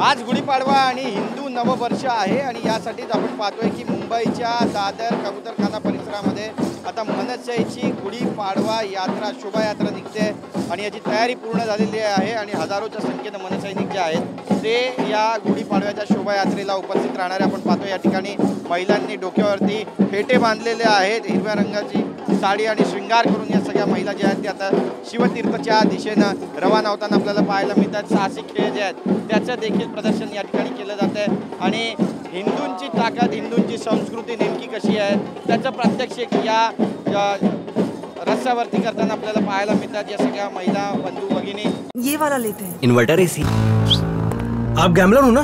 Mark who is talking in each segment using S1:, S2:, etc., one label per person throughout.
S1: आज गुढीपाडवा आणि हिंदू नववर्ष आहे आणि यासाठीच आपण पाहतोय की मुंबईच्या दादर कबूतरखाना परिसरामध्ये आता मनसेची गुढीपाडवा यात्रा शोभायात्रा निघते आणि याची तयारी पूर्ण झालेली आहे आणि हजारोच्या संख्येने मनसैनिक जे आहेत ते या गुढीपाडव्याच्या शोभायात्रेला उपस्थित राहणारे आपण पाहतोय। या ठिकाणी महिलांनी डोक्यावरती फेटे बांधलेले आहेत, हिरव्या रंगाची साडी आणि श्रृंगार करून या सगळ्या महिला ज्या आहेत त्या आता शिवतीर्थच्या दिशेनं रवाना होताना आपल्याला पाहायला मिळतात। साहसी खेळ जे आहेत त्याचं देखील प्रदर्शन या ठिकाणी केलं जात आहे आणि हिंदूंची ताकद, हिंदूंची संस्कृती नेमकी कशी आहे त्याचं प्रात्यक्षिक या रस्त्यावरती करताना आपल्याला पाहायला मिळतात। या सगळ्या महिला बंधू भगिनी
S2: ये वाला लेते हैं।
S3: Inverter AC. आप गैम्बलर हो ना?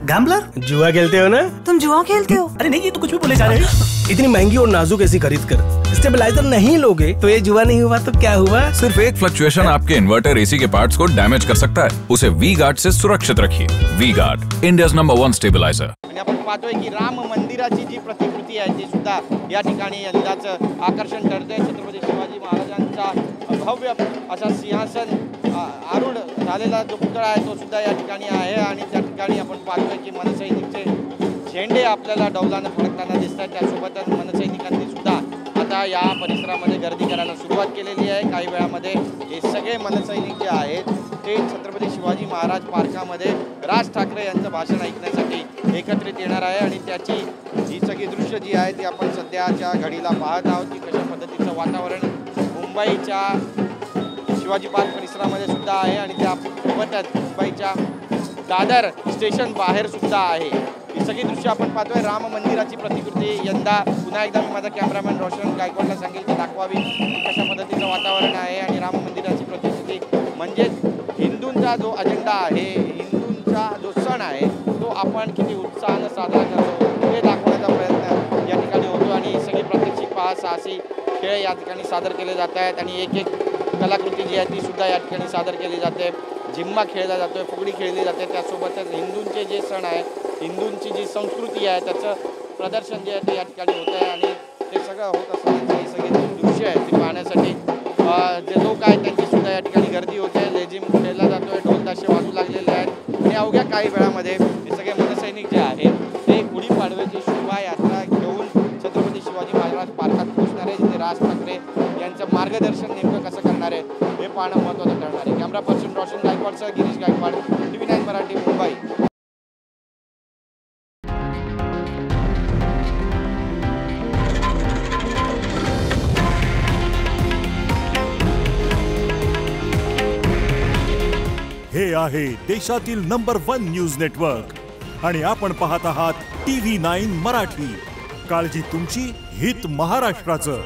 S3: गैम्बलर? जुआ खेलते हो ना?
S2: तुम जुआ खेलते हो?
S3: अरे नहीं, ये तो कुछ भी बोले जा रहे हैं। इतनी महंगी और नाजुक एसी खरीद कर स्टेबलाइजर नहीं लोगे तो ये जुआ नहीं हुआ तो क्या हुआ?
S4: सिर्फ एक फ्लक्चुएशन आपके इन्वर्टर एसी के पार्ट्स को डैमेज कर सकता है। उसे वी गार्ड से सुरक्षित रखिए। V Guard, India's number 1 stabiliser.
S1: आपण पाहतोय की राम मंदिराची जी प्रतिकृती आहे ती सुद्धा या ठिकाणी यंदाच आकर्षण ठरते। छत्रपती शिवाजी महाराजांचा भव्य असा सिंहासन आरूढ झालेला जो पुतळा आहे तो सुद्धा या ठिकाणी आहे आणि त्या ठिकाणी आपण पाहतोय की मनसैनिकचे झेंडे आपल्याला डौलानं फडकताना दिसतात। त्यासोबतच मनसैनिकांनी सुद्धा आता या परिसरामध्ये गर्दी करायला सुरुवात केलेली आहे। काही वेळामध्ये हे सगळे मनसैनिक जे आहेत ते छत्रपती शिवाजी महाराज पार्कामध्ये राज ठाकरे यांचं भाषण ऐकण्यासाठी एकत्रित येणार आहे आणि त्याची ही सगळी दृश्य जी आहे ती आपण सध्याच्या घडीला पाहत आहोत की कशा पद्धतीचं वातावरण मुंबईच्या शिवाजी पार्क परिसरामध्ये सुद्धा आहे आणि त्यासोबतच मुंबईच्या दादर स्टेशन बाहेर सुद्धा आहे। ही सगळी दृश्य आपण पाहतोय। राम मंदिराची प्रतिकृती यंदा पुन्हा एकदा मी माझा कॅमेरामॅन रोशन गायकवाडला सांगेल की दाखवावी कशा पद्धतीचं वातावरण आहे आणि राम मंदिराची प्रतिकृती म्हणजेच हिंदूंचा जो अजेंडा आहे, हिंदूंचा जो सण आहे तो आपण किती उत्साहानं साजरा करतो हे दाखवण्याचा प्रयत्न या ठिकाणी होतो आणि सगळी प्रात्यक्षिक पहा, साहसी खेळ या ठिकाणी सादर केले जात आहेत आणि एक कलाकृती जी आहे ती सुद्धा या ठिकाणी सादर केली जाते। झिम्मा खेळला जातोय, फुगडी खेळली जाते, त्यासोबतच हिंदूंचे जे सण आहे, हिंदूंची जी संस्कृती आहे त्याचं प्रदर्शन जे आहे ते या ठिकाणी होतं आहे आणि ते सगळं होत असताना हे सगळे दृश्य आहेत ते पाहण्यासाठी जे लोक आहेत त्यांची सुद्धा या ठिकाणी गर्दी होते। लेझिम खेळला जातोय, ढोल ताशे वाजू लागलेले आहेत आणि अवघ्या काही वेळामध्ये हे सगळे मनसैनिक जे आहेत ते गुढीपाडव्याची शोभायात्रा घेऊन छत्रपती शिवाजी महाराज पार्कात पोहोचणार आहे जिथे राज ठाकरे यांचं मार्गदर्शन नेमकं कसं करणार आहे हे पाहणं महत्त्वाचं ठरणार आहे। कॅमेरा पर्सन रोशन गायकवाडसह गिरीश गायकवाड, TV9 मराठी, मुंबई।
S5: हे आहे देशातील नंबर 1 न्यूज नेटवर्क आणि आपण पाहत आहात TV9 मराठी। काळजी तुमची, हित महाराष्ट्राचं।